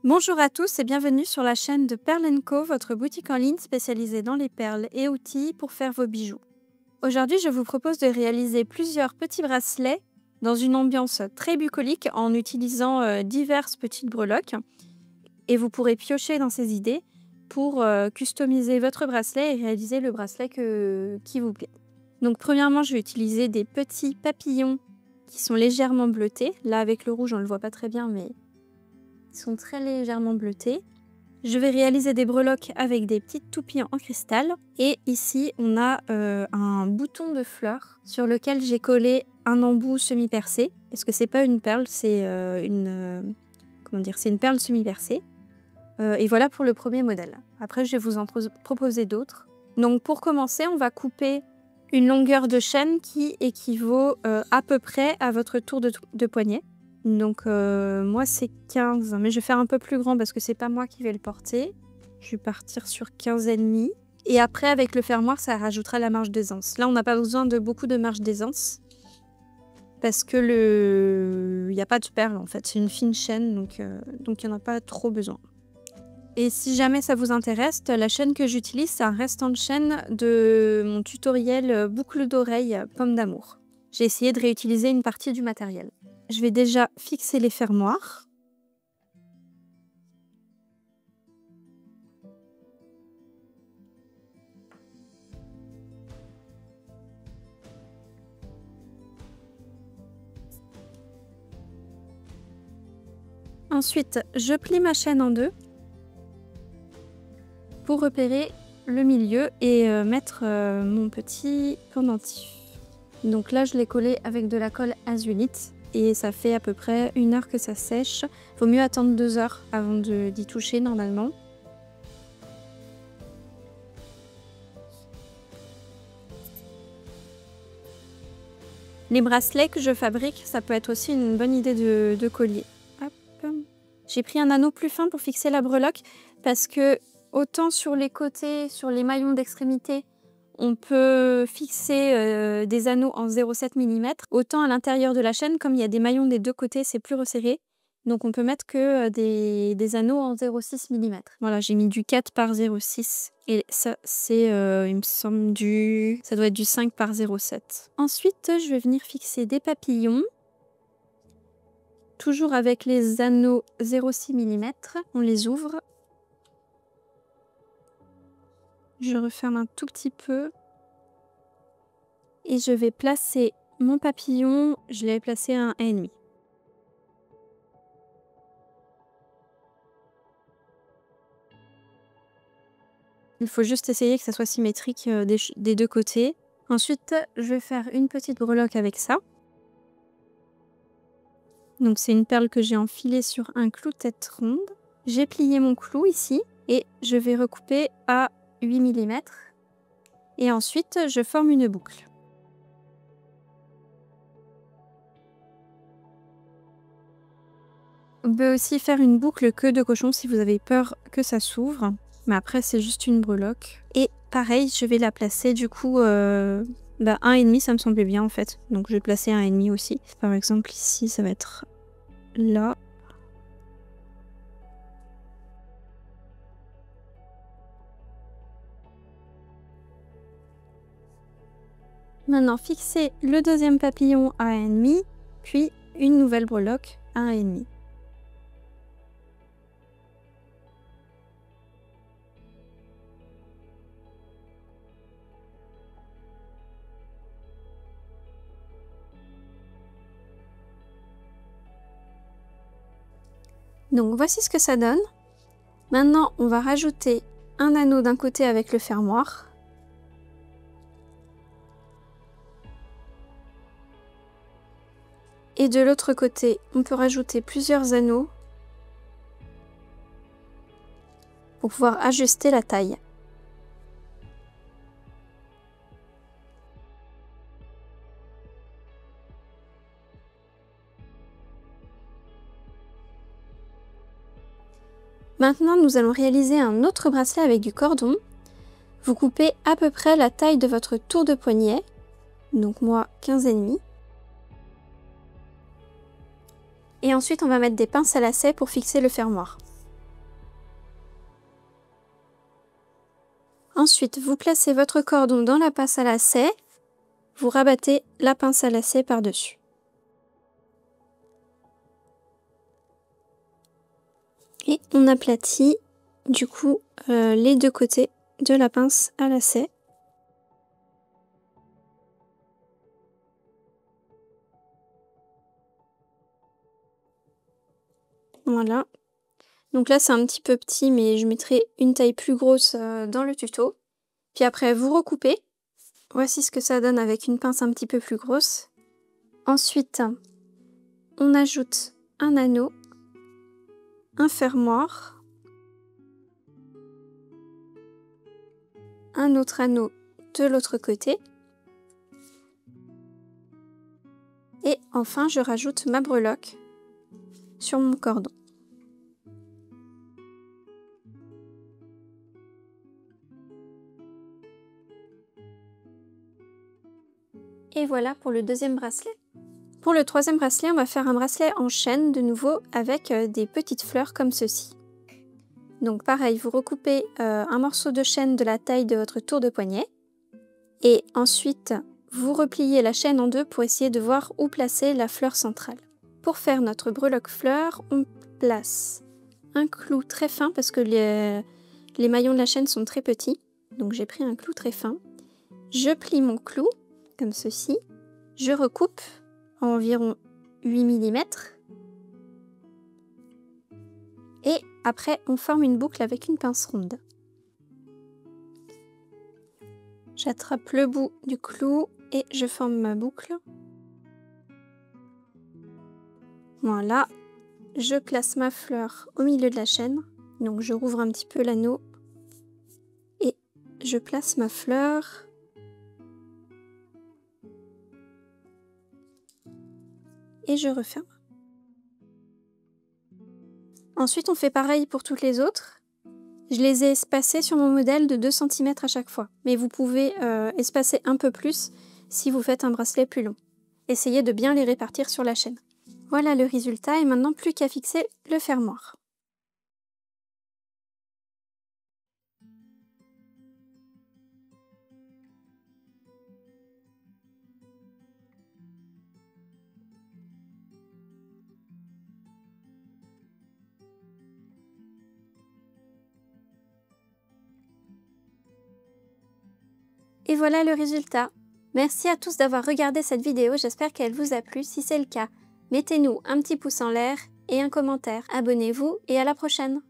Bonjour à tous et bienvenue sur la chaîne de Pearl & Co, votre boutique en ligne spécialisée dans les perles et outils pour faire vos bijoux. Aujourd'hui, je vous propose de réaliser plusieurs petits bracelets dans une ambiance très bucolique en utilisant diverses petites breloques. Et vous pourrez piocher dans ces idées pour customiser votre bracelet et réaliser le bracelet qui vous plaît. Donc premièrement, je vais utiliser des petits papillons qui sont légèrement bleutés. Là, avec le rouge, on ne le voit pas très bien, mais ils sont très légèrement bleutés. Je vais réaliser des breloques avec des petites toupies en cristal. Et ici, on a un bouton de fleur sur lequel j'ai collé un embout semi-percé. Parce que c'est pas une perle, c'est c'est une perle semi-percée. Et voilà pour le premier modèle. Après, je vais vous en proposer d'autres. Donc pour commencer, on va couper une longueur de chaîne qui équivaut à peu près à votre tour de poignet. Donc moi c'est 15, mais je vais faire un peu plus grand parce que c'est pas moi qui vais le porter. Je vais partir sur 15,5. Et après avec le fermoir, ça rajoutera la marge d'aisance. Là on n'a pas besoin de beaucoup de marge d'aisance parce que il n'y a pas de perles en fait. C'est une fine chaîne, donc il n'y en a pas trop besoin. Et si jamais ça vous intéresse, la chaîne que j'utilise, c'est un restant de chaîne de mon tutoriel boucle d'oreille pomme d'amour. J'ai essayé de réutiliser une partie du matériel. Je vais déjà fixer les fermoirs. Ensuite, je plie ma chaîne en deux pour repérer le milieu et mettre mon petit pendentif. Donc là, je l'ai collé avec de la colle azulite. Et ça fait à peu près 1 heure que ça sèche. Vaut mieux attendre 2 heures avant d'y toucher normalement. Les bracelets que je fabrique, ça peut être aussi une bonne idée de collier. J'ai pris un anneau plus fin pour fixer la breloque parce que autant sur les côtés, sur les maillons d'extrémité, on peut fixer des anneaux en 0,7 mm. Autant à l'intérieur de la chaîne, comme il y a des maillons des deux côtés, c'est plus resserré. Donc on peut mettre que des anneaux en 0,6 mm. Voilà, j'ai mis du 4 par 0,6. Et ça, c'est, il me semble, ça doit être du 5 par 0,7. Ensuite, je vais venir fixer des papillons. Toujours avec les anneaux 0,6 mm. On les ouvre. Je referme un tout petit peu. Et je vais placer mon papillon, je l'ai placé à 1,5. Il faut juste essayer que ça soit symétrique des deux côtés. Ensuite, je vais faire une petite breloque avec ça. Donc c'est une perle que j'ai enfilée sur un clou tête ronde. J'ai plié mon clou ici et je vais recouper à 8 mm. Et ensuite, je forme une boucle. On peut aussi faire une boucle queue de cochon si vous avez peur que ça s'ouvre. Mais après, c'est juste une breloque. Et pareil, je vais la placer du coup 1,5, ça me semblait bien en fait. Donc je vais placer 1,5 aussi. Par exemple, ici, ça va être là. Maintenant, fixez le deuxième papillon à 1,5, puis une nouvelle breloque à 1,5. Donc voici ce que ça donne. Maintenant, on va rajouter un anneau d'un côté avec le fermoir. Et de l'autre côté, on peut rajouter plusieurs anneaux pour pouvoir ajuster la taille. Maintenant, nous allons réaliser un autre bracelet avec du cordon. Vous coupez à peu près la taille de votre tour de poignet. Donc moi, 15,5. Et ensuite, on va mettre des pinces à lacets pour fixer le fermoir. Ensuite, vous placez votre cordon dans la pince à lacets. Vous rabattez la pince à lacets par-dessus. Et on aplatit du coup les deux côtés de la pince à lacets. Voilà. Donc là c'est un petit peu petit, mais je mettrai une taille plus grosse dans le tuto. Puis après vous recoupez. Voici ce que ça donne avec une pince un petit peu plus grosse. Ensuite, on ajoute un anneau, un fermoir, un autre anneau de l'autre côté. Et enfin, je rajoute ma breloque sur mon cordon. Et voilà pour le deuxième bracelet. Pour le troisième bracelet, on va faire un bracelet en chaîne de nouveau avec des petites fleurs comme ceci. Donc pareil, vous recoupez un morceau de chaîne de la taille de votre tour de poignet. Et ensuite, vous repliez la chaîne en deux pour essayer de voir où placer la fleur centrale. Pour faire notre breloque fleur, on place un clou très fin parce que les maillons de la chaîne sont très petits. Donc j'ai pris un clou très fin. Je plie mon clou comme ceci. Je recoupe à environ 8 mm. Et après, on forme une boucle avec une pince ronde. J'attrape le bout du clou et je forme ma boucle. Voilà. Je place ma fleur au milieu de la chaîne. Donc je rouvre un petit peu l'anneau. Et je place ma fleur. Et je referme. Ensuite, on fait pareil pour toutes les autres. Je les ai espacées sur mon modèle de 2 cm à chaque fois. Mais vous pouvez espacer un peu plus si vous faites un bracelet plus long. Essayez de bien les répartir sur la chaîne. Voilà le résultat et maintenant plus qu'à fixer le fermoir. Et voilà le résultat. Merci à tous d'avoir regardé cette vidéo, j'espère qu'elle vous a plu. Si c'est le cas, mettez-nous un petit pouce en l'air et un commentaire. Abonnez-vous et à la prochaine!